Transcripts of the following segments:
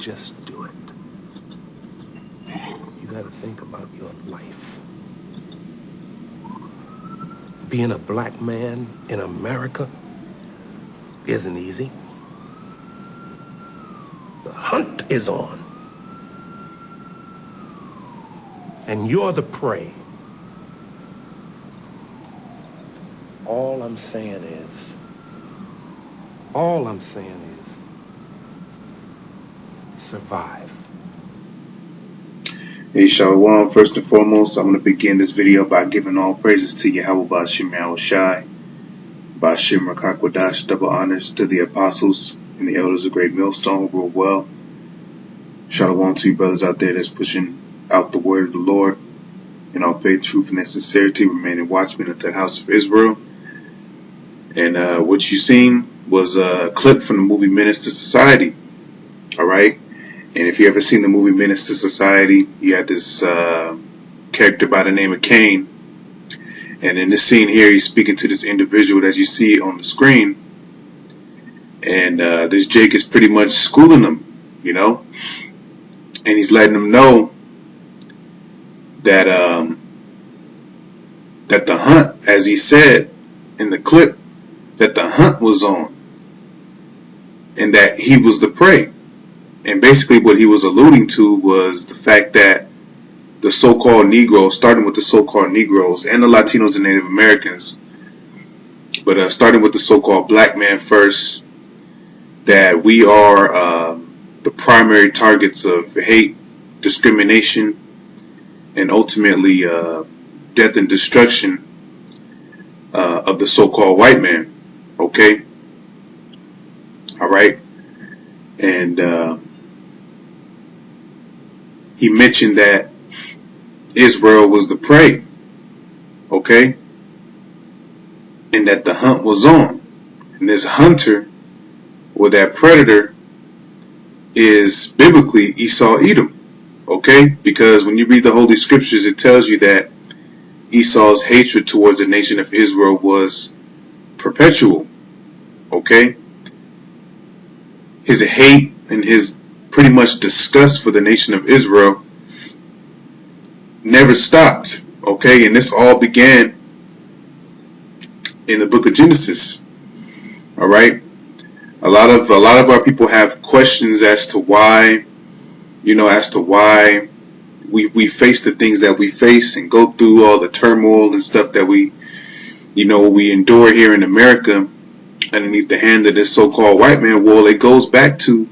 just do it. You got to think about your life. Being a black man in America isn't easy. The hunt is on. And you're the prey. All I'm saying is, survive. Hey, Shalom. First and foremost, I'm going to begin this video by giving all praises to Yahweh Ba'Shem Yahushai, Ba'Shem Rakakwadash, double honors to the apostles and the elders of Great Millstone who rule well. Shalom to you brothers out there that's pushing out the word of the Lord in all faith, truth, and sincerity, remaining watchmen unto the house of Israel. And what you seen was a clip from the movie Menace to Society. All right. And if you ever seen the movie Menace to Society, you had this character by the name of Cain. And in this scene here, he's speaking to this individual that you see on the screen. And this Jake is pretty much schooling him, you know. And he's letting him know that that the hunt, as he said in the clip, that the hunt was on. And that he was the prey. And basically what he was alluding to was the fact that the so-called Negroes, starting with the so-called Negroes and the Latinos and Native Americans, but starting with the so-called black man first, that we are the primary targets of hate, discrimination, and ultimately death and destruction of the so-called white man. Okay? All right? And he mentioned that Israel was the prey, okay, and that the hunt was on. And this hunter, or that predator, is biblically Esau Edom, okay, because when you read the Holy Scriptures, it tells you that Esau's hatred towards the nation of Israel was perpetual, okay. His hate and his pretty much disgust for the nation of Israel never stopped, okay, and this all began in the book of Genesis. All right, a lot of our people have questions as to why, you know, we face the things that we face and go through all the turmoil and stuff that we endure here in America underneath the hand of this so-called white man. Well, it goes back to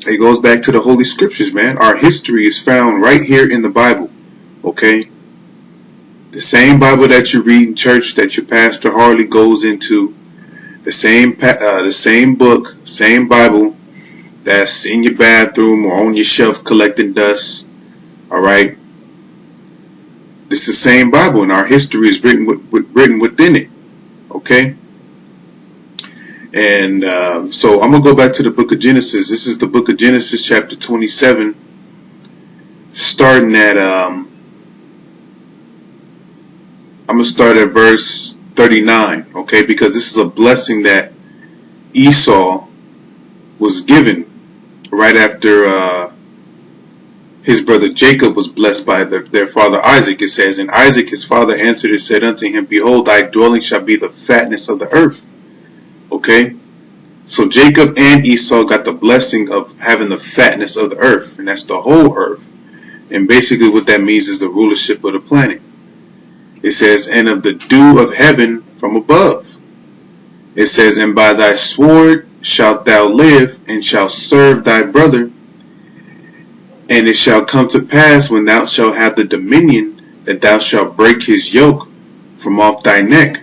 the Holy Scriptures, man. Our history is found right here in the Bible, okay? The same Bible that you read in church that your pastor hardly goes into, the same book, same Bible that's in your bathroom or on your shelf collecting dust, all right? It's the same Bible, and our history is written within it, okay? And so I'm going to go back to the book of Genesis. This is the book of Genesis, chapter 27, starting at, I'm going to start at verse 39, okay, because this is a blessing that Esau was given right after his brother Jacob was blessed by their father Isaac. It says, and Isaac his father answered and said unto him, behold, thy dwelling shall be the fatness of the earth. Okay, so Jacob and Esau got the blessing of having the fatness of the earth, and that's the whole earth. And basically what that means is the rulership of the planet. It says, and of the dew of heaven from above. It says, and by thy sword shalt thou live, and shalt serve thy brother. And it shall come to pass, when thou shalt have the dominion, that thou shalt break his yoke from off thy neck.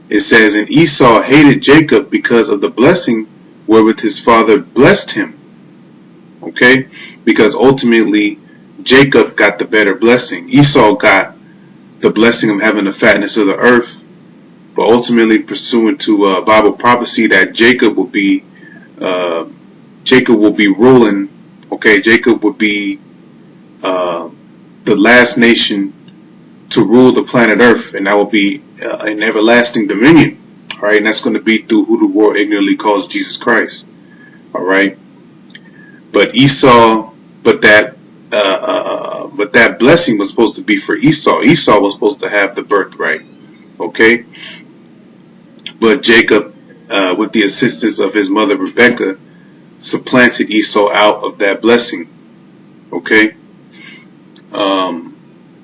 It says, and Esau hated Jacob because of the blessing wherewith his father blessed him. Okay? Because ultimately, Jacob got the better blessing. Esau got the blessing of having the fatness of the earth, but ultimately pursuant to Bible prophecy that Jacob will be ruling. Okay, Jacob would be the last nation to rule the planet Earth, and that will be an everlasting dominion. All right, and that's going to be through who the world ignorantly calls Jesus Christ. All right. But that blessing was supposed to be for Esau. Esau was supposed to have the birthright. Okay, but Jacob, with the assistance of his mother Rebekah, supplanted Esau out of that blessing. Okay,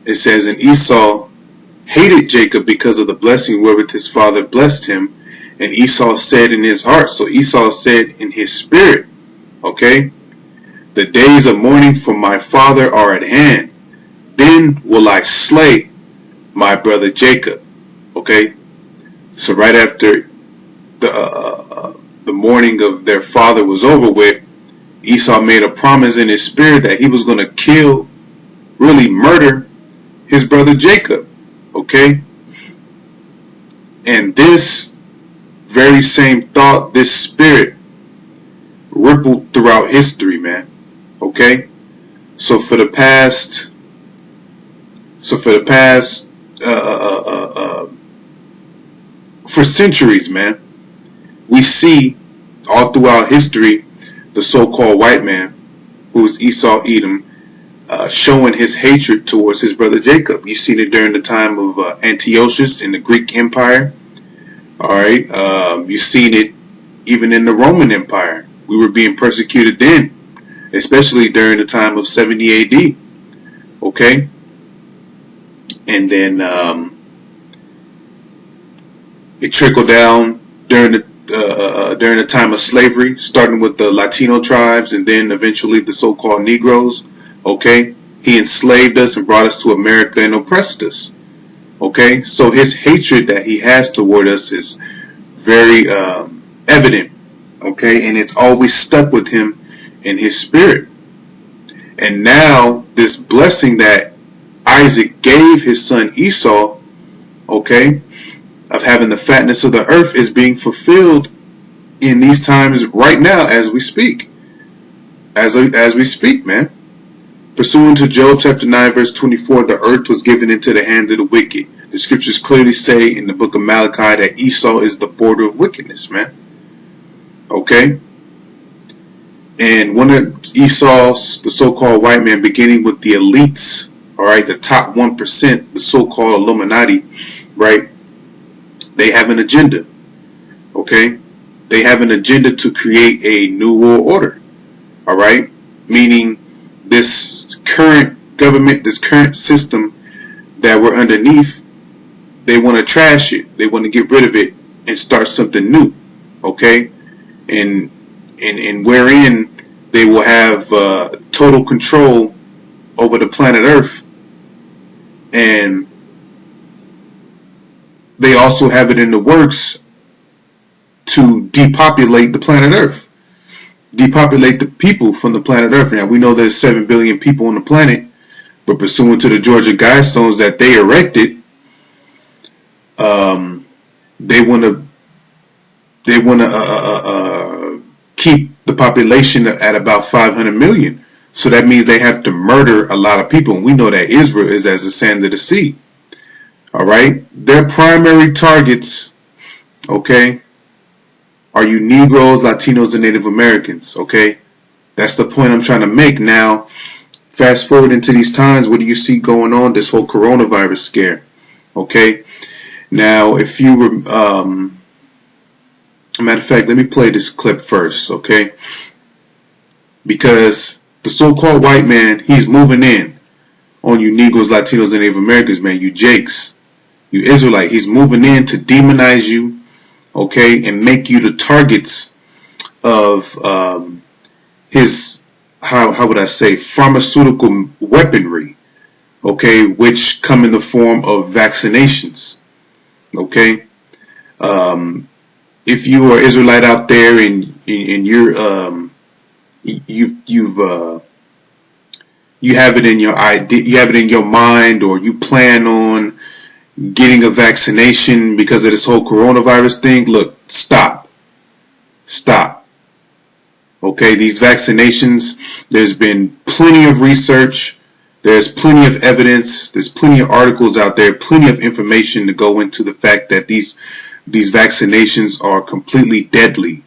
it says, and Esau hated Jacob because of the blessing wherewith his father blessed him, and Esau said in his heart. So Esau said in his spirit, okay, the days of mourning for my father are at hand. Then will I slay my brother Jacob. Okay, so right after the mourning of their father was over with, Esau made a promise in his spirit that he was going to kill, really murder his brother Jacob. Okay, and this very same thought, this spirit, rippled throughout history, man. Okay, so for the past for centuries, man, we see all throughout history the so-called white man, who is Esau Edom, showing his hatred towards his brother Jacob. You've seen it during the time of Antiochus in the Greek Empire. All right, you've seen it even in the Roman Empire. We were being persecuted then, especially during the time of 70 AD. Okay, and then it trickled down during the time of slavery, starting with the Latino tribes and then eventually the so-called Negroes. Okay, he enslaved us and brought us to America and oppressed us. Okay, so his hatred that he has toward us is very evident. Okay, and it's always stuck with him in his spirit. And now this blessing that Isaac gave his son Esau, okay, of having the fatness of the earth, is being fulfilled in these times right now as we speak. As we speak, man. Pursuant to Job chapter 9 verse 24, the earth was given into the hand of the wicked. The scriptures clearly say in the book of Malachi that Esau is the border of wickedness, man. Okay? And one of Esau's, the so-called white man, beginning with the elites, alright, the top 1%, the so-called Illuminati, right? They have an agenda. Okay? They have an agenda to create a new world order. Alright? Meaning this current government, this current system that we're underneath, they want to trash it. They want to get rid of it and start something new. Okay? And wherein they will have total control over the planet Earth. And they also have it in the works to depopulate the planet Earth. Depopulate the people from the planet Earth. Now, we know there's 7 billion people on the planet, but pursuant to the Georgia Guidestones that they erected, they want to keep the population at about 500 million. So that means they have to murder a lot of people. And we know that Israel is as the sand of the sea. All right. Their primary targets, okay, are you Negroes, Latinos, and Native Americans. Okay. That's the point I'm trying to make. Now, fast forward into these times, what do you see going on? This whole coronavirus scare. Okay. Now, if you were, matter of fact, let me play this clip first, okay? Because the so-called white man, he's moving in on you Negroes, Latinos, and Native Americans, man. You Jakes, you Israelite. He's moving in to demonize you, okay, and make you the targets of his, how would I say, pharmaceutical weaponry, okay, which come in the form of vaccinations, okay? If you are Israelite out there and you're you have it in your idea, you have it in your mind, or you plan on getting a vaccination because of this whole coronavirus thing, look, stop. Okay, these vaccinations, there's been plenty of research, there's plenty of evidence, there's plenty of articles out there, plenty of information to go into the fact that these vaccinations are completely deadly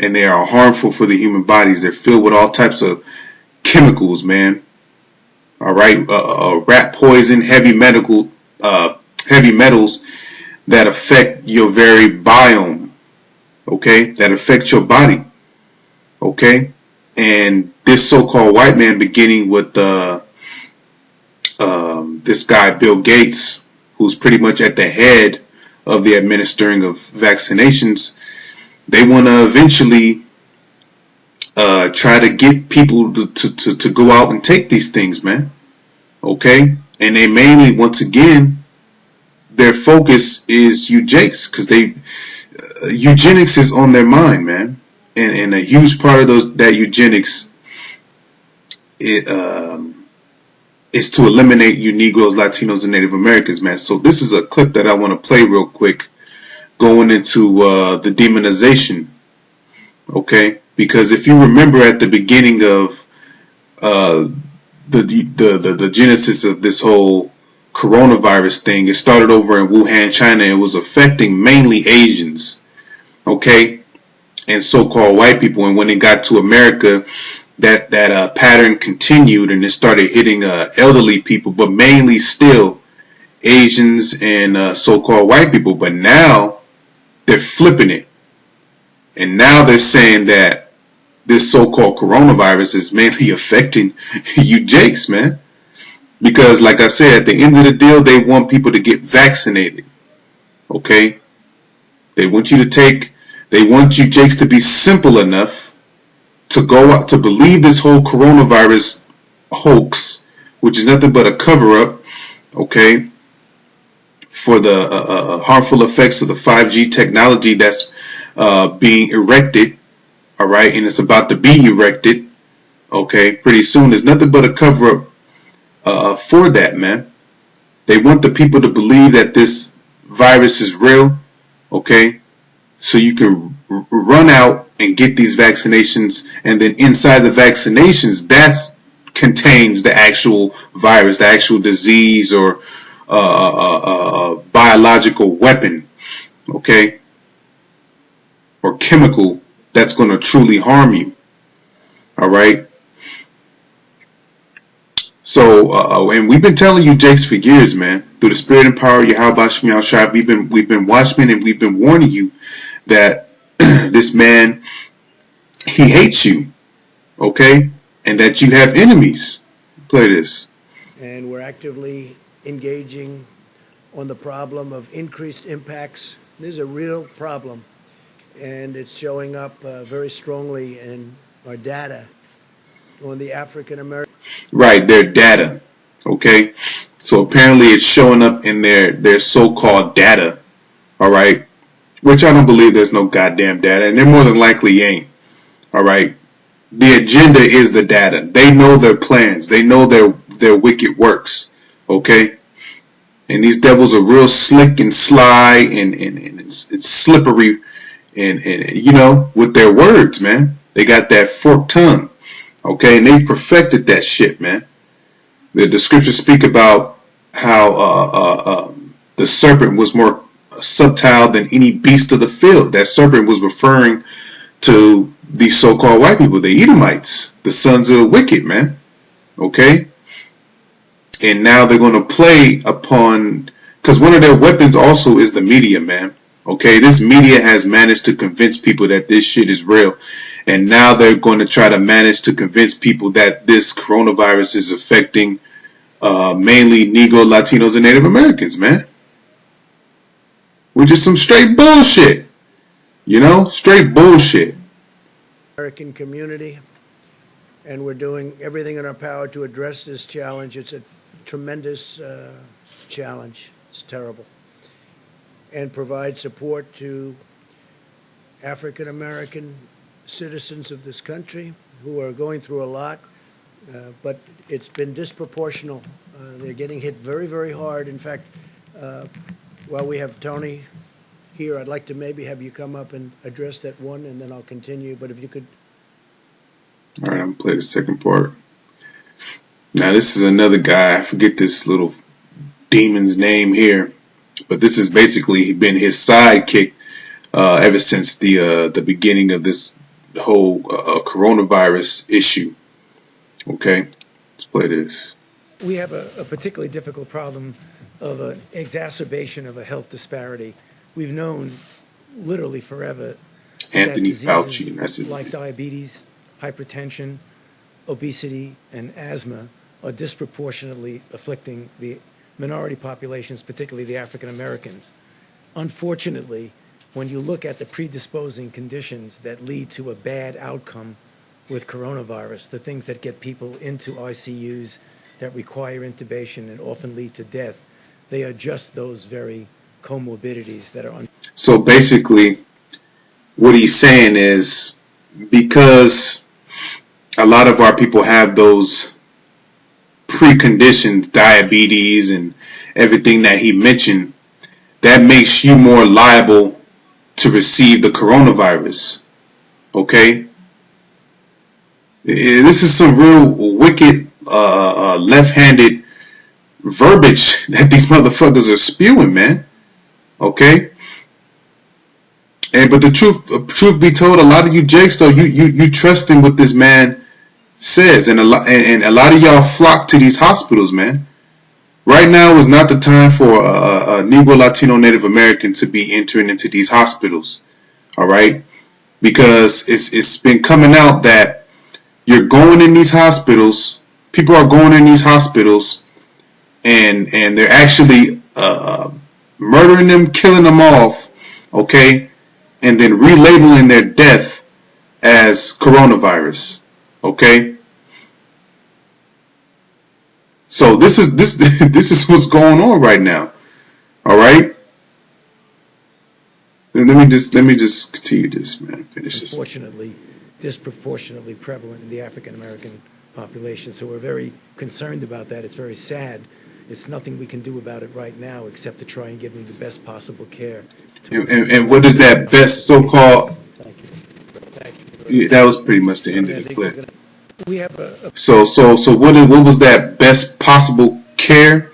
and they are harmful for the human bodies. They're filled with all types of chemicals, man. All right, rat poison, heavy metals that affect your very biome. Okay, that affect your body. Okay, and this so-called white man, beginning with this guy Bill Gates, who's pretty much at the head of the administering of vaccinations, they want to eventually try to get people to go out and take these things, man. Okay, and they mainly, once again, their focus is eugenics, because eugenics is on their mind, man, and a huge part of that eugenics is to eliminate you Negroes, Latinos, and Native Americans, man. So this is a clip that I want to play real quick, going into the demonization, okay? Because if you remember at the beginning of the genesis of this whole coronavirus thing, it started over in Wuhan, China. It was affecting mainly Asians, okay, and so-called white people. And when it got to America, that pattern continued, and it started hitting elderly people, but mainly still Asians and so-called white people. But now they're flipping it, and now they're saying that this so-called coronavirus is mainly affecting you Jakes, man. Because, like I said, at the end of the deal, they want people to get vaccinated. Okay? They want you Jakes to be simple enough to go out to believe this whole coronavirus hoax, which is nothing but a cover-up, okay, for the harmful effects of the 5G technology that's being erected, all right, and it's about to be erected, okay, pretty soon. There's nothing but a cover-up for that, man. They want the people to believe that this virus is real, okay, so you can run out and get these vaccinations, and then inside the vaccinations, that contains the actual virus, the actual disease, or biological weapon, okay, or chemical that's going to truly harm you. All right. So, and we've been telling you, Jakes, for years, man, through the spirit and power of Yahweh Shemiah Shai, we've been watchmen, and we've been warning you that this man, he hates you, okay, and that you have enemies. Play this. And we're actively engaging on the problem of increased impacts. This is a real problem, and it's showing up very strongly in our data on the African American. Right, their data, okay? So apparently it's showing up in their so-called data, all right? Which I don't believe there's no goddamn data, and there more than likely ain't, all right? The agenda is the data. They know their plans. They know their wicked works, okay? And these devils are real slick and sly, and it's slippery, and you know, with their words, man. They got that forked tongue, okay? And they've perfected that shit, man. The scriptures speak about how the serpent was more subtle than any beast of the field. That serpent was referring to these so-called white people, the Edomites, the sons of the wicked, man. Okay? And now they're going to play upon, because one of their weapons also is the media, man. Okay? This media has managed to convince people that this shit is real. And now they're going to try to manage to convince people that this coronavirus is affecting mainly Negro, Latinos, and Native Americans, man. Which is some straight bullshit. You know? Straight bullshit. American community, and we're doing everything in our power to address this challenge. It's a tremendous challenge. It's terrible. And provide support to African American citizens of this country who are going through a lot, but it's been disproportional. They're getting hit very, very hard. In fact, while we have Tony here, I'd like to maybe have you come up and address that one, and then I'll continue. But if you could. All right, I'm going to play the second part. Now, this is another guy. I forget this little demon's name here, but this has basically been his sidekick ever since the beginning of this the whole coronavirus issue. Okay, let's play this. We have a particularly difficult problem of an exacerbation of a health disparity. We've known literally forever Anthony that Fauci, diseases that's his like name. diabetes, hypertension, obesity, and asthma are disproportionately afflicting the minority populations, particularly the African Americans. Unfortunately, when you look at the predisposing conditions that lead to a bad outcome with coronavirus, the things that get people into ICUs, that require intubation and often lead to death, they are just those very comorbidities that are. So basically, what he's saying is because a lot of our people have those preconditions, diabetes and everything that he mentioned, that makes you more liable to receive the coronavirus. Okay? This is some real wicked, left-handed verbiage that these motherfuckers are spewing, man. Okay? But the truth be told, a lot of you jakes, though, you trust in what this man says, and a lot of y'all flock to these hospitals, man. Right now is not the time for a Negro, Latino, Native American to be entering into these hospitals. All right, because it's been coming out that you're going in these hospitals. People are going in these hospitals, and they're actually murdering them, killing them off. Okay. And then relabeling their death as coronavirus. Okay? So this is what's going on right now. All right? Let me just continue this, man. Finish this. Unfortunately, disproportionately prevalent in the African American population. So we're very concerned about that. It's very sad. It's nothing we can do about it right now except to try and give them the best possible care. And what is that best so-called? Thank you. That was pretty much the end of the clip. We have So what was that best possible care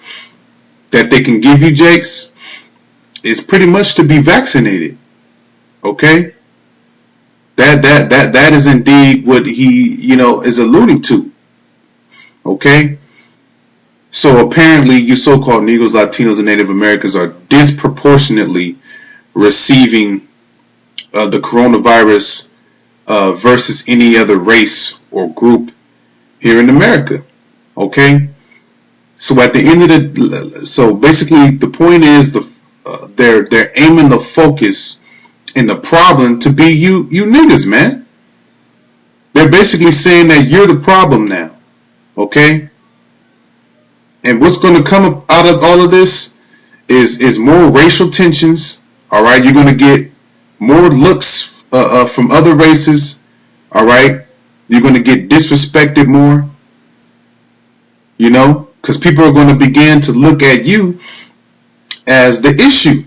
that they can give you, Jakes? Is pretty much to be vaccinated. Okay? That is indeed what he, is alluding to. Okay? So apparently you so-called Negroes, Latinos, and Native Americans are disproportionately receiving the coronavirus versus any other race or group here in America. Okay? So at the end of so basically the point is they're aiming the focus and the problem to be you niggas, man. They're basically saying that you're the problem now. Okay? And what's going to come out of all of this is more racial tensions. All right, you're going to get more looks from other races. All right, you're going to get disrespected more. Because people are going to begin to look at you as the issue.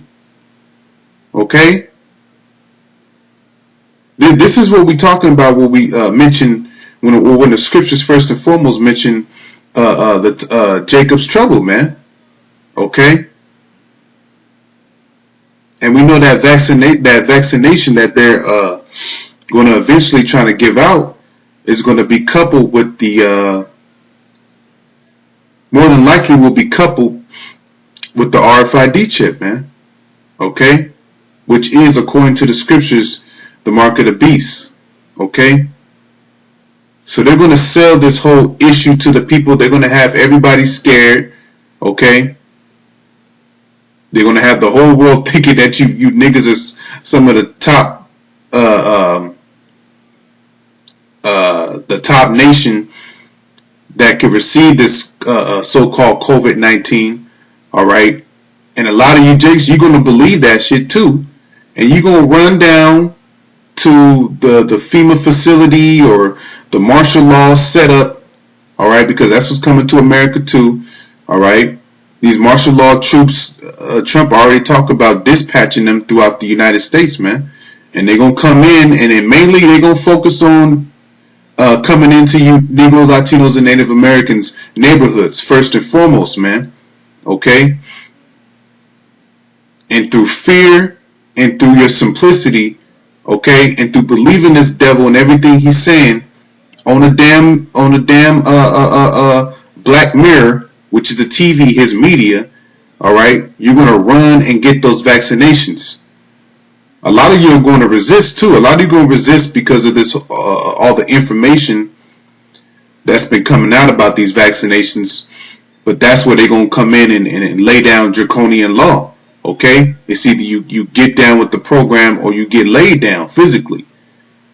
Okay, this is what we're talking about. What we mentioned when the scriptures first and foremost mention Jacob's trouble, man. Okay? And we know that vaccination that they're going to eventually try to give out is going to be coupled with the more than likely will be coupled with the RFID chip, man. Okay? Which is, according to the scriptures, the mark of the beast. Okay? So they're going to sell this whole issue to the people. They're going to have everybody scared. Okay? They're going to have the whole world thinking that you niggas is some of the top nation that could receive this so-called COVID-19. All right? And a lot of you jakes, you're going to believe that shit too. And you're going to run down to the FEMA facility or the martial law setup, all right, because that's what's coming to America too, all right. These martial law troops, Trump already talked about dispatching them throughout the United States, man. And they're going to come in, and then mainly they're going to focus on coming into you Negroes, Latinos, and Native Americans neighborhoods, first and foremost, man. Okay? And through fear and through your simplicity, okay, and through believing this devil and everything he's saying on a damn Black Mirror, which is the TV, his media, all right, you're gonna run and get those vaccinations. A lot of you are going to resist too. A lot of you are going to resist because of this, all the information that's been coming out about these vaccinations. But that's where they're going to come in and lay down draconian law. Okay? It's either you get down with the program or you get laid down physically.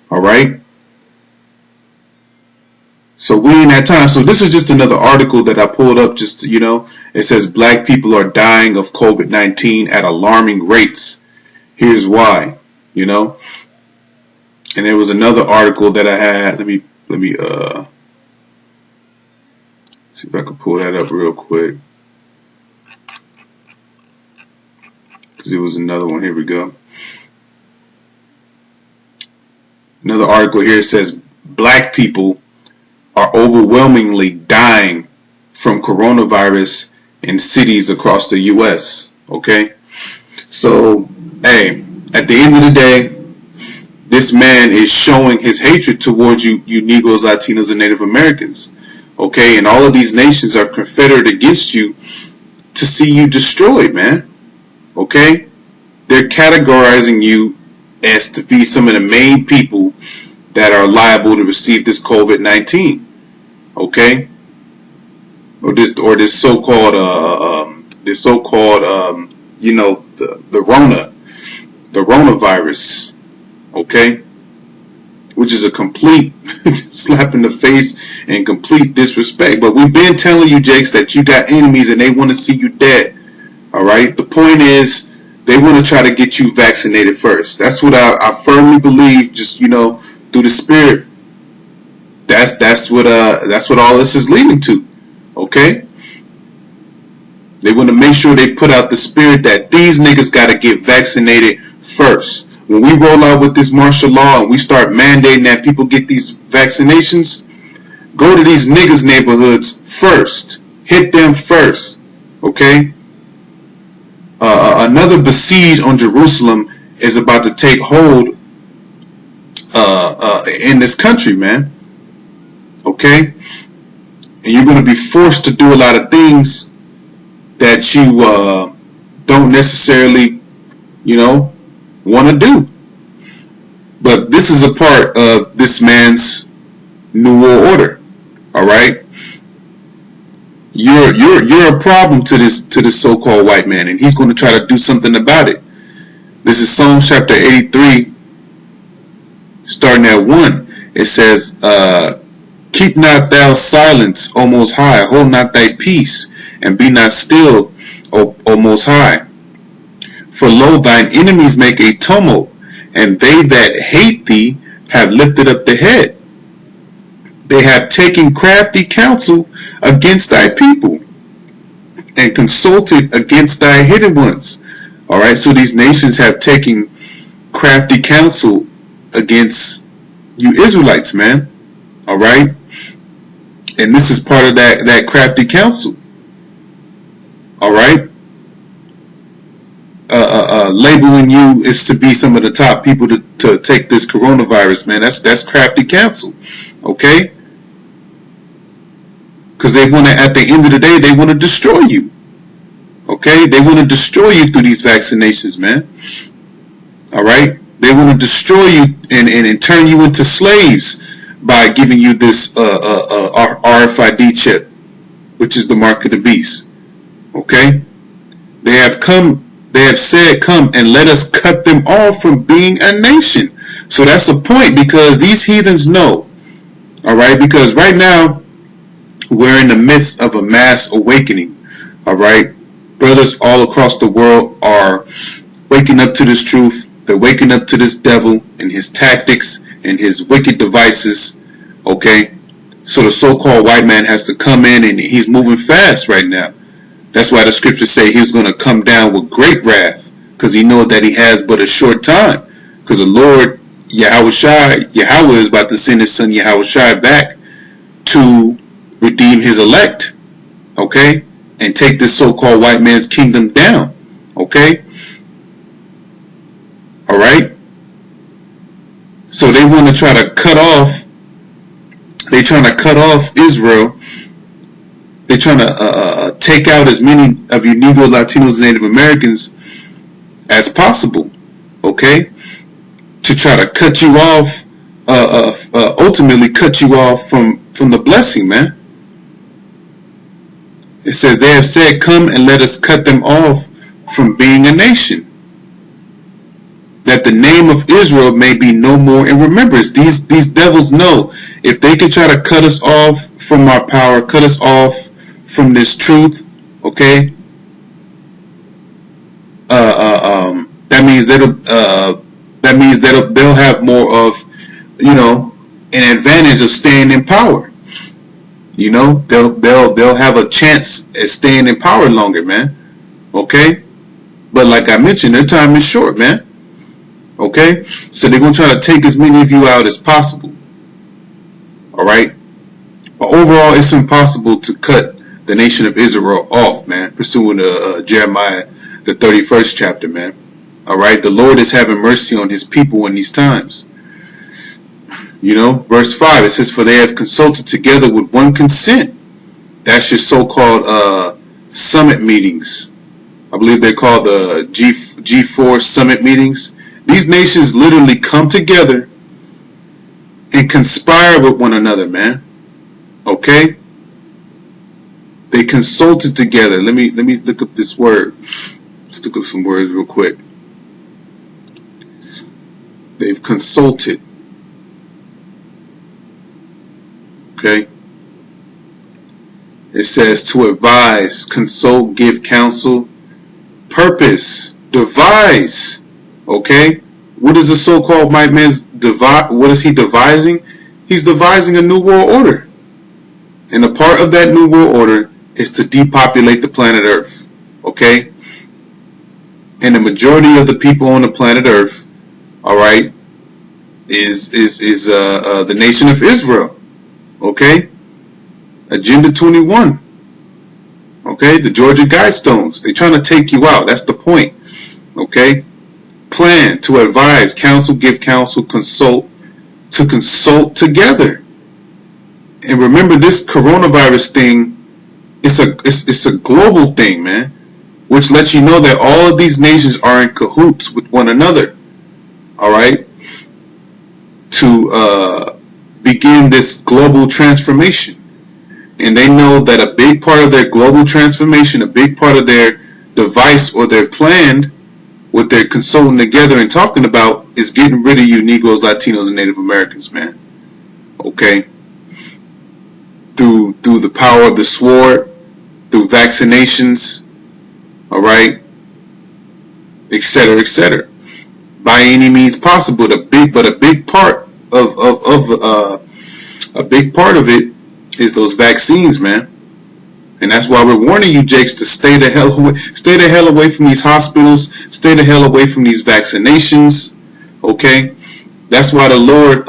All right? So we in that time. So this is just another article that I pulled up just to, it says black people are dying of COVID-19 at alarming rates. Here's why, And there was another article that I had. Let me see if I can pull that up real quick. Because it was another one. Here we go. Another article here says black people are overwhelmingly dying from coronavirus in cities across the U.S. Okay? So, hey, at the end of the day, this man is showing his hatred towards you Negroes, Latinos, and Native Americans. Okay? And all of these nations are confederate against you to see you destroyed, man. Okay? They're categorizing you as to be some of the main people that are liable to receive this COVID-19. Okay? Or this so-called the Ronavirus, okay, which is a complete slap in the face and complete disrespect. But we've been telling you, Jakes, that you got enemies and they want to see you dead. All right. The point is, they want to try to get you vaccinated first. That's what I firmly believe. Just through the spirit. That's what all this is leading to. Okay. They want to make sure they put out the spirit that these niggas got to get vaccinated first. When we roll out with this martial law and we start mandating that people get these vaccinations, go to these niggas' neighborhoods first. Hit them first. Okay? Another besiege on Jerusalem is about to take hold in this country, man. Okay? And you're going to be forced to do a lot of things that you don't necessarily, want to do. But this is a part of this man's New World Order. All right, you're a problem to this so-called white man, and he's going to try to do something about it. This is Psalms chapter 83, starting at 1. It says, "Keep not thou silence, O Most High; hold not thy peace, and be not still, O Most High. For lo, thine enemies make a tumult, and they that hate thee have lifted up the head. They have taken crafty counsel against thy people, and consulted against thy hidden ones." All right, so these nations have taken crafty counsel against you Israelites, man. All right, and this is part of that crafty counsel. All right, labeling you is to be some of the top people to take this coronavirus, man. That's crafty counsel, okay? Because they want to, at the end of the day, they want to destroy you, okay? They want to destroy you through these vaccinations, man. All right, they want to destroy you and turn you into slaves by giving you this RFID chip, which is the mark of the beast. Okay, they have said, "Come and let us cut them off from being a nation." So that's a point, because these heathens know. All right, because right now we're in the midst of a mass awakening. All right, brothers all across the world are waking up to this truth. They're waking up to this devil and his tactics and his wicked devices. Okay, so the so-called white man has to come in, and he's moving fast right now. That's why the scriptures say he's going to come down with great wrath, because he knows that he has but a short time. Because the Lord Yahweh is about to send his son Yahushua back to redeem his elect, okay, and take this so-called white man's kingdom down, okay. All right. So they want to try to cut off. They're trying to cut off Israel. They're trying to take out as many of you Negroes, Latinos, and Native Americans as possible. Okay, to try to cut you off. Ultimately, cut you off from the blessing, man. It says they have said, "Come and let us cut them off from being a nation, that the name of Israel may be no more in remembrance." These devils know if they can try to cut us off from our power, cut us off from this truth, okay. That means they'll have more of, an advantage of staying in power. They'll have a chance at staying in power longer, man. Okay, but like I mentioned, their time is short, man. Okay, so they're gonna try to take as many of you out as possible. All right, but overall, it's impossible to cut the nation of Israel off, man. Pursuant to Jeremiah, the 31st chapter, man. All right, the Lord is having mercy on His people in these times. Verse 5, it says, "For they have consulted together with one consent." That's your so-called summit meetings. I believe they're called the G4 summit meetings. These nations literally come together and conspire with one another, man. Okay? They consulted together. Let me look up this word. Let's look up some words real quick. They've consulted. Okay? It says to advise, consult, give counsel, purpose, devise. Okay? What is the so-called white man's devise? What is he devising? He's devising a new world order. And a part of that new world order is to depopulate the planet Earth. Okay? And the majority of the people on the planet Earth, all right, is the nation of Israel. Okay? Agenda 21. Okay? The Georgia Guidestones. They're trying to take you out. That's the point. Okay? Plan, to advise, counsel, give counsel, consult, to consult together. And remember, this coronavirus thing, it's a global thing, man, which lets you know that all of these nations are in cahoots with one another. All right? To begin this global transformation. And they know that a big part of their global transformation, a big part of their device or their plan, what they're consulting together and talking about, is getting rid of you Negroes, Latinos, and Native Americans, man. Okay? Through the power of the sword, through vaccinations, all right, etc., etc. By any means possible. A big part of it is those vaccines, man. And that's why we're warning you, Jakes, to stay the hell away from these hospitals, stay the hell away from these vaccinations. Okay, that's why the Lord,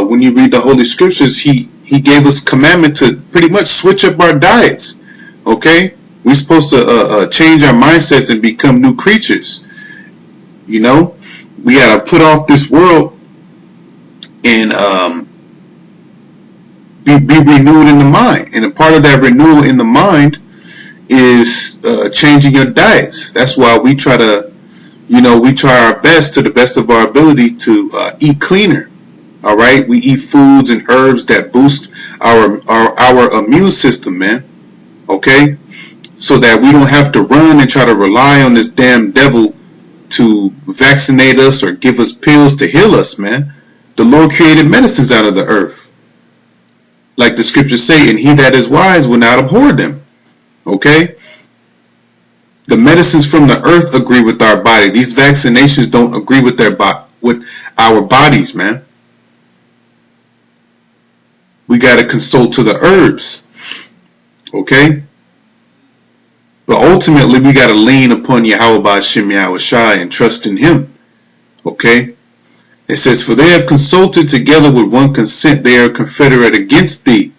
when you read the Holy Scriptures, He gave us commandment to pretty much switch up our diets. Okay, we're supposed to change our mindsets and become new creatures. We gotta put off this world and be renewed in the mind. And a part of that renewal in the mind is changing your diets. That's why we try to, we try our best, to the best of our ability, to eat cleaner. All right, we eat foods and herbs that boost our immune system, man. Okay, so that we don't have to run and try to rely on this damn devil to vaccinate us or give us pills to heal us, man. The Lord created medicines out of the earth, like the scriptures say, and he that is wise will not abhor them. Okay, the medicines from the earth agree with our body. These vaccinations don't agree with with our bodies, man. We got to consult to the herbs. Okay? But ultimately, we got to lean upon Yahweh Ba'ashem Yahushai and trust in Him. Okay? It says, for they have consulted together with one consent, they are confederate against thee.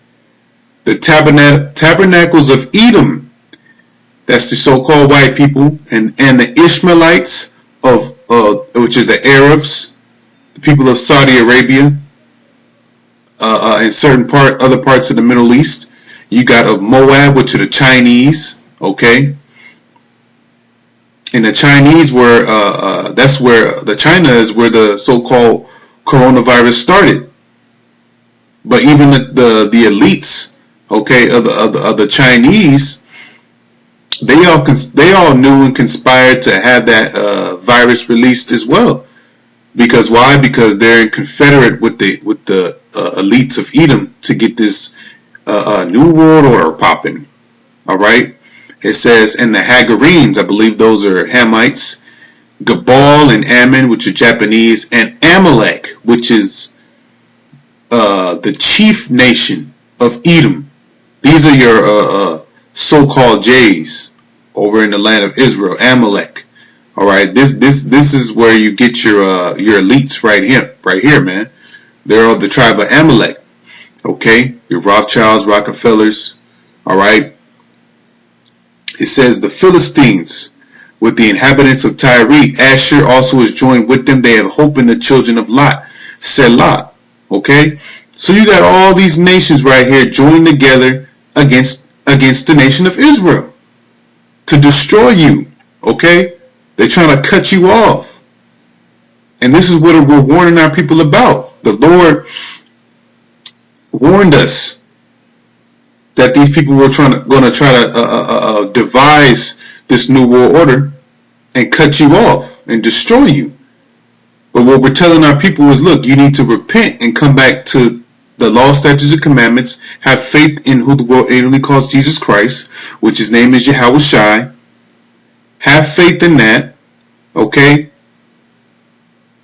The tabernacles of Edom, that's the so-called white people, and the Ishmaelites, which is the Arabs, the people of Saudi Arabia, and other parts of the Middle East. You got of Moab, which are the Chinese, okay? And the Chinese were, that's where, the China is where the so-called coronavirus started. But even the elites, okay, of the Chinese, they all knew and conspired to have that virus released as well. Because why? Because they're confederate with the elites of Edom to get this new world order popping. All right. It says, and the Hagarenes, I believe those are Hamites, Gabal and Ammon, which are Japanese, and Amalek, which is the chief nation of Edom. These are your so-called Jays over in the land of Israel, Amalek. All right, this is where you get your elites right here, man. They're of the tribe of Amalek. Okay, your Rothschilds, Rockefellers. All right. It says the Philistines with the inhabitants of Tyre. Asher also is joined with them. They have hope in the children of Lot. Selah. Okay, so you got all these nations right here joined together against the nation of Israel to destroy you. Okay, they're trying to cut you off, and this is what we're warning our people about. The Lord warned us that these people were going to try to devise this new world order and cut you off and destroy you. But what we're telling our people is, look, you need to repent and come back to the law, statutes, and commandments. Have faith in who the world annually calls Jesus Christ, which his name is Yahweh Shai. Have faith in that, okay?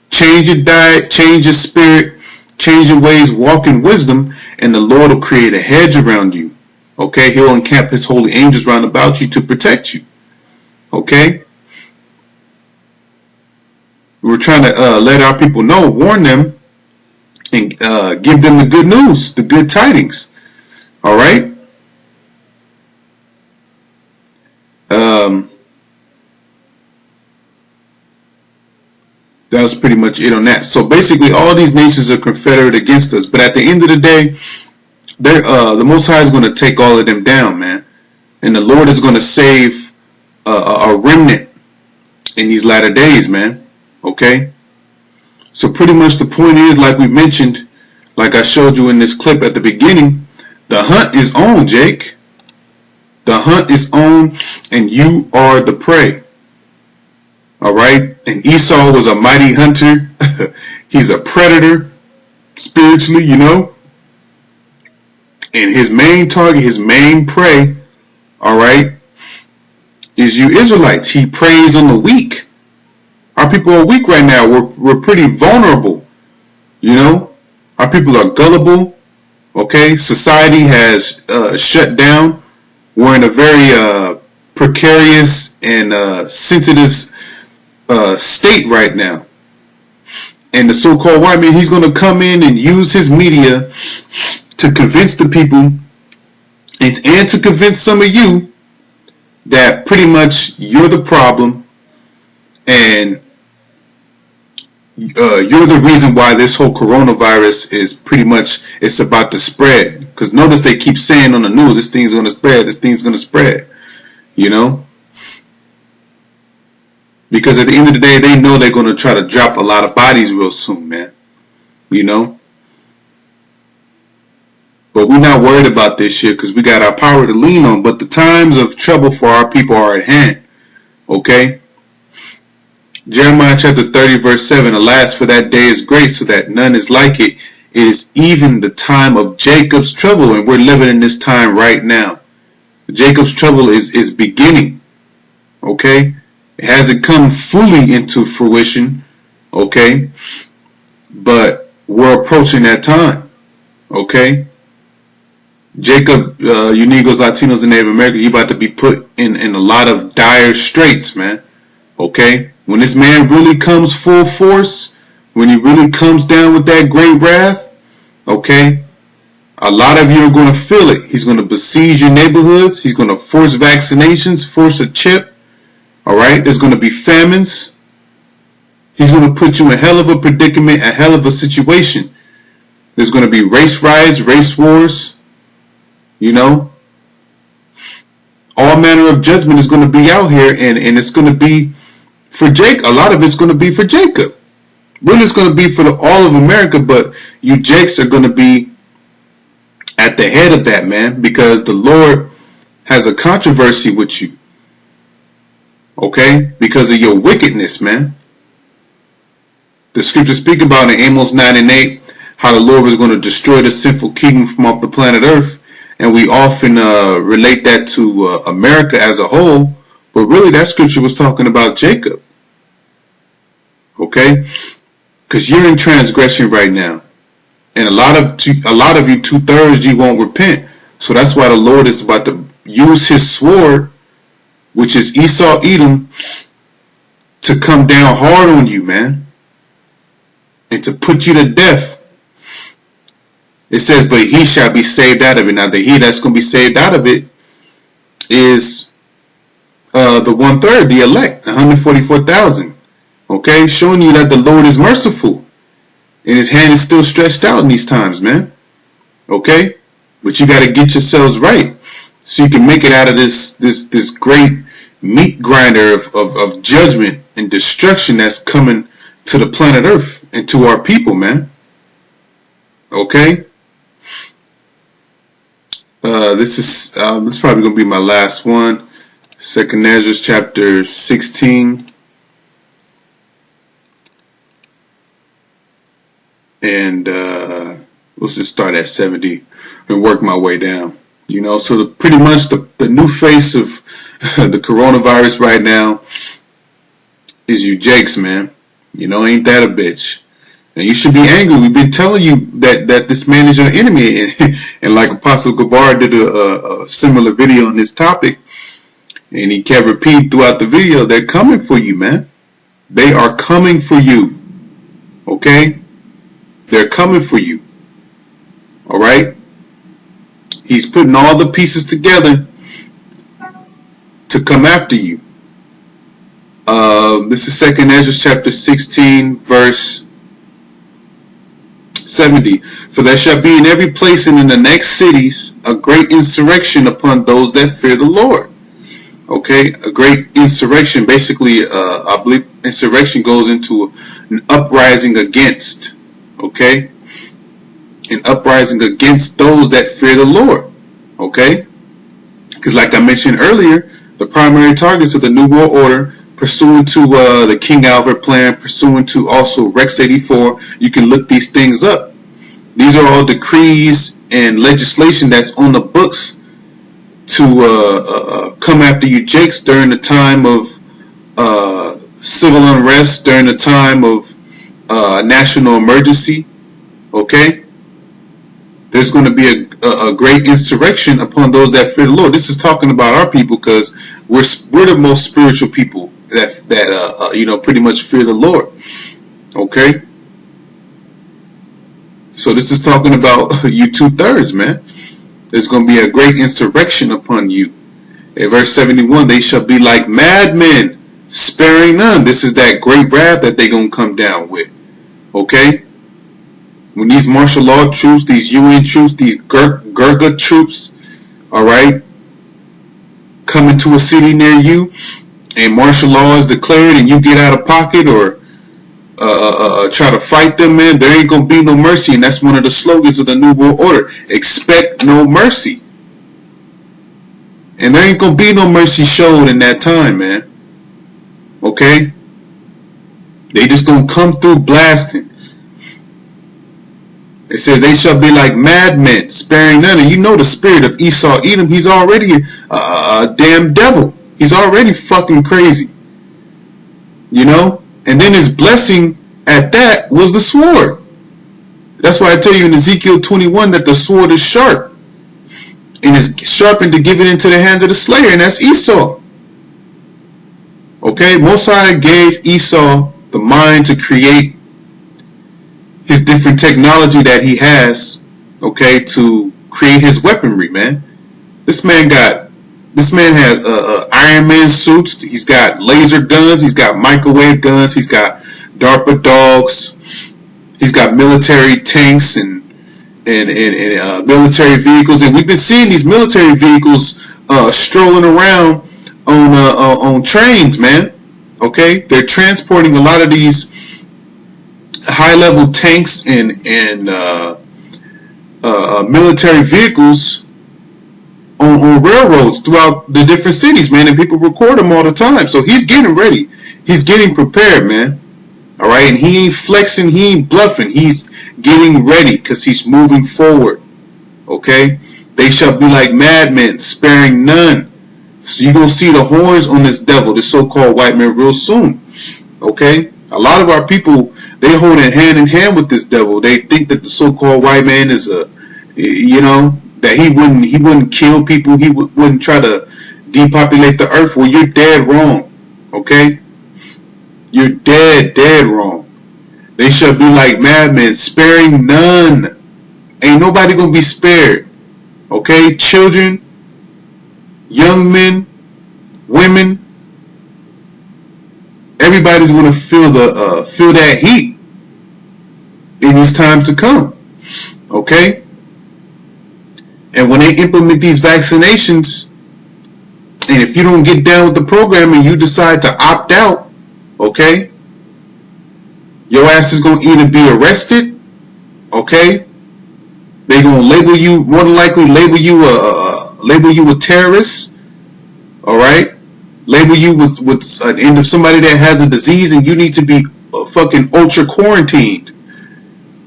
Change your diet, change your spirit, change your ways, walk in wisdom, and the Lord will create a hedge around you. Okay, he'll encamp his holy angels round about you to protect you. Okay? We're trying to let our people know, warn them, and give them the good news, the good tidings. All right? That was pretty much it on that. So basically, all these nations are confederate against us. But at the end of the day, the Most High is going to take all of them down, man. And the Lord is going to save a remnant in these latter days, man. Okay? So pretty much the point is, like we mentioned, like I showed you in this clip at the beginning, the hunt is on, Jake. The hunt is on, and you are the prey. All right? And Esau was a mighty hunter. He's a predator, spiritually, you know. And his main target, his main prey, all right, is you Israelites. He preys on the weak. Our people are weak right now. We're pretty vulnerable, you know. Our people are gullible, okay. Society has shut down. We're in a very precarious and sensitive state right now. And the so-called white man, he's going to come in and use his media to convince the people and to convince some of you that pretty much you're the problem and you're the reason why this whole coronavirus is pretty much, it's about to spread. Because notice they keep saying on the news, this thing's going to spread, this thing's going to spread, you know. Because at the end of the day, they know they're going to try to drop a lot of bodies real soon, man, you know. But we're not worried about this shit because we got our power to lean on. But the times of trouble for our people are at hand. Okay? Jeremiah chapter 30 verse 7. Alas, for that day is great, so that none is like it. It is even the time of Jacob's trouble. And we're living in this time right now. Jacob's trouble is beginning. Okay? It hasn't come fully into fruition. Okay? But we're approaching that time. Okay? Jacob, you Negroes, Latinos, and Native Americans, you about to be put in a lot of dire straits, man. Okay? When this man really comes full force, when he really comes down with that great wrath, okay, a lot of you are going to feel it. He's going to besiege your neighborhoods. He's going to force vaccinations, force a chip. All right? There's going to be famines. He's going to put you in a hell of a predicament, a hell of a situation. There's going to be race riots, race wars, you know. All manner of judgment is going to be out here, and it's going to be for Jacob. A lot of it's going to be for Jacob. Really, it's going to be for all of America, but you Jakes are going to be at the head of that, man, because the Lord has a controversy with you. Okay? Because of your wickedness, man. The scriptures speak about in Amos 9:8 how the Lord was going to destroy the sinful kingdom from off the planet Earth. And we often relate that to America as a whole. But really, that scripture was talking about Jacob. Okay? Because you're in transgression right now. And a lot of you, 2/3, you won't repent. So that's why the Lord is about to use his sword, which is Esau Edom, to come down hard on you, man. And to put you to death. It says, but he shall be saved out of it. Now the he that's going to be saved out of it is the 1/3, the elect, 144,000. Okay, showing you that the Lord is merciful. And his hand is still stretched out in these times, man. Okay? But you got to get yourselves right. So you can make it out of this great meat grinder of judgment and destruction that's coming to the planet Earth and to our people, man. Okay? This is probably going to be my last one. 2nd Ezra chapter 16. And let's just start at 70 and work my way down. You know, so pretty much the new face of the coronavirus right now is you Jakes, man. You know, ain't that a bitch? And you should be angry. We've been telling you that this man is your enemy. And like Apostle Gabar did a similar video on this topic, and he kept repeating throughout the video, they're coming for you, man. They are coming for you. Okay? They're coming for you. Alright? He's putting all the pieces together to come after you. This is 2nd Ezra chapter 16 verse 70. For there shall be in every place and in the next cities a great insurrection upon those that fear the Lord. Okay, a great insurrection. Basically, I believe insurrection goes into an uprising against. Okay, an uprising against those that fear the Lord. Okay, because like I mentioned earlier, the primary targets of the New World Order, pursuant to the King Albert Plan, pursuant to also Rex 84, you can look these things up. These are all decrees and legislation that's on the books to come after you Jakes during the time of civil unrest, during the time of national emergency. Okay? There's going to be a great insurrection upon those that fear the Lord. This is talking about our people because we're the most spiritual people that you know, pretty much fear the Lord. Okay? So this is talking about you 2/3, man. There's going to be a great insurrection upon you. In verse 71, they shall be like madmen, sparing none. This is that great wrath that they're going to come down with. Okay? When these martial law troops, these UN troops, these Gurkha troops, alright, come into a city near you, and martial law is declared, and you get out of pocket or try to fight them, man, there ain't going to be no mercy. And that's one of the slogans of the New World Order. Expect no mercy. And there ain't going to be no mercy showed in that time, man. Okay? They just going to come through blasting. It says they shall be like madmen, sparing none. And you know the spirit of Esau Edom, he's already a damn devil. He's already fucking crazy. You know? And then his blessing at that was the sword. That's why I tell you in Ezekiel 21 that the sword is sharp. And is sharpened to give it into the hand of the slayer. And that's Esau. Okay? Most High gave Esau the mind to create his different technology that he has. Okay? To create his weaponry, man. This man has Iron Man suits. He's got laser guns. He's got microwave guns. He's got DARPA dogs. He's got military tanks and military vehicles, and we've been seeing these military vehicles strolling around on trains, man. Okay, they're transporting a lot of these high-level tanks and military vehicles on railroads throughout the different cities, man, and people record them all the time. So he's getting ready. He's getting prepared, man. All right, and he ain't flexing, he ain't bluffing. He's getting ready because he's moving forward. Okay, they shall be like madmen, sparing none. So you're gonna see the horns on this devil, this so-called white man, real soon. Okay, a lot of our people, they hold it hand in hand with this devil. They think that the so-called white man is that he wouldn't kill people, he wouldn't try to depopulate the earth. Well, you're dead wrong. Okay, you're dead wrong. They shall be like madmen, sparing none. Ain't nobody gonna be spared. Okay, children, young men, women, everybody's gonna feel that heat in these times to come. Okay, and when they implement these vaccinations, and if you don't get down with the program and you decide to opt out, okay, your ass is gonna either be arrested, okay, they're gonna label you, more than likely label you a terrorist, all right, label you with an end of somebody that has a disease and you need to be fucking ultra quarantined.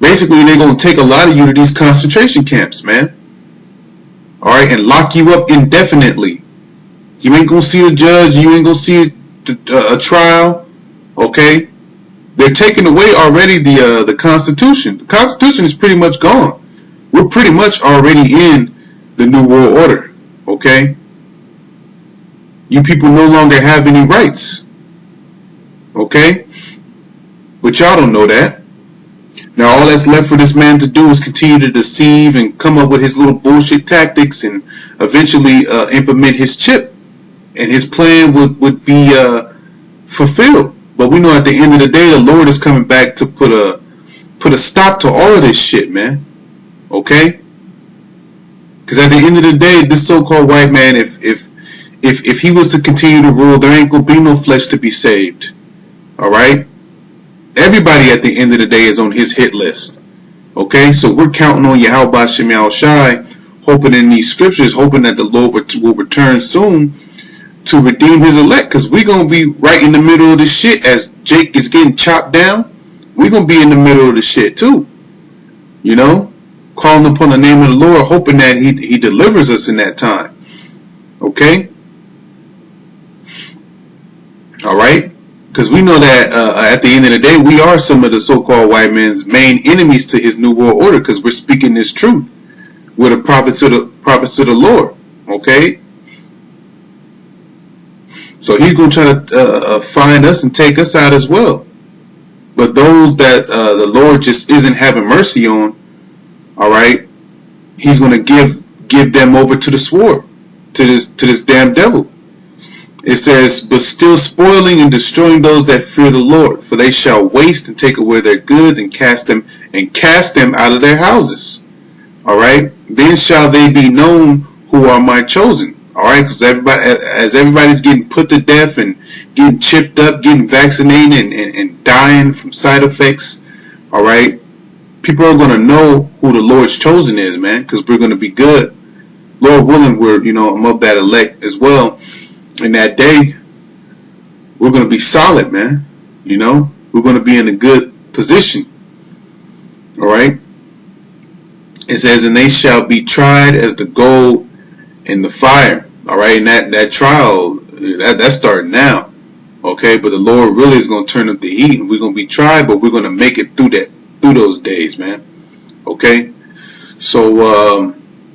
Basically, they're gonna take a lot of you to these concentration camps, man, all right, and lock you up indefinitely. You ain't gonna see a judge, you ain't gonna see a trial, okay. They're taking away already the Constitution. The Constitution is pretty much gone. We're pretty much already in the New World Order, okay? You people no longer have any rights, okay? But y'all don't know that. Now all that's left for this man to do is continue to deceive and come up with his little bullshit tactics and eventually implement his chip. And his plan would be fulfilled. But we know at the end of the day, the Lord is coming back to put a stop to all of this shit, man. Okay? Because at the end of the day, this so-called white man, if he was to continue to rule, there ain't gonna be no flesh to be saved. All right? Everybody at the end of the day is on his hit list. Okay? So we're counting on Yahweh Shem Shai, hoping in these scriptures, hoping that the Lord will return soon to redeem his elect, because we're going to be right in the middle of this shit as Jake is getting chopped down. We're going to be in the middle of the shit too, you know, calling upon the name of the Lord, hoping that he delivers us in that time. Okay, all right, because we know that at the end of the day, we are some of the so-called white man's main enemies to his new world order, because we're speaking this truth. We're the prophets of the Lord. Okay. So he's going to try to find us and take us out as well. But those that the Lord just isn't having mercy on, all right, he's going to give them over to the sword, to this damn devil. It says, but still spoiling and destroying those that fear the Lord, for they shall waste and take away their goods and cast them out of their houses. All right, then shall they be known who are my chosen. All right, because everybody's getting put to death and getting chipped up, getting vaccinated and dying from side effects. All right, people are going to know who the Lord's chosen is, man, because we're going to be good. Lord willing, I'm of that elect as well. In that day, we're going to be solid, man. You know, we're going to be in a good position. All right. It says, and they shall be tried as the gold in the fire. All right, and that trial, that's starting now. Okay, but the Lord really is going to turn up the heat, and we're going to be tried, but we're going to make it through those days, man. Okay, so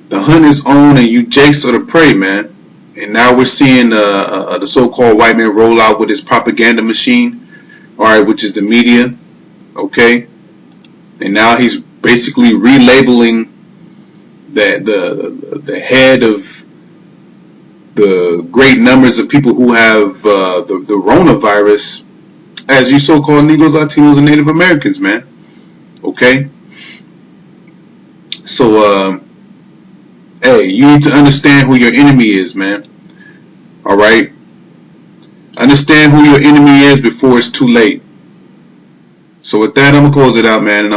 the hunt is on, and you Jakes are to pray, man. And now we're seeing the so-called white man roll out with his propaganda machine, all right, which is the media. Okay, and now he's basically relabeling the head of the great numbers of people who have the coronavirus as you so-called Negroes, Latinos, and Native Americans, man. Okay? So, hey, you need to understand who your enemy is, man. Alright? Understand who your enemy is before it's too late. So with that, I'm going to close it out, man. And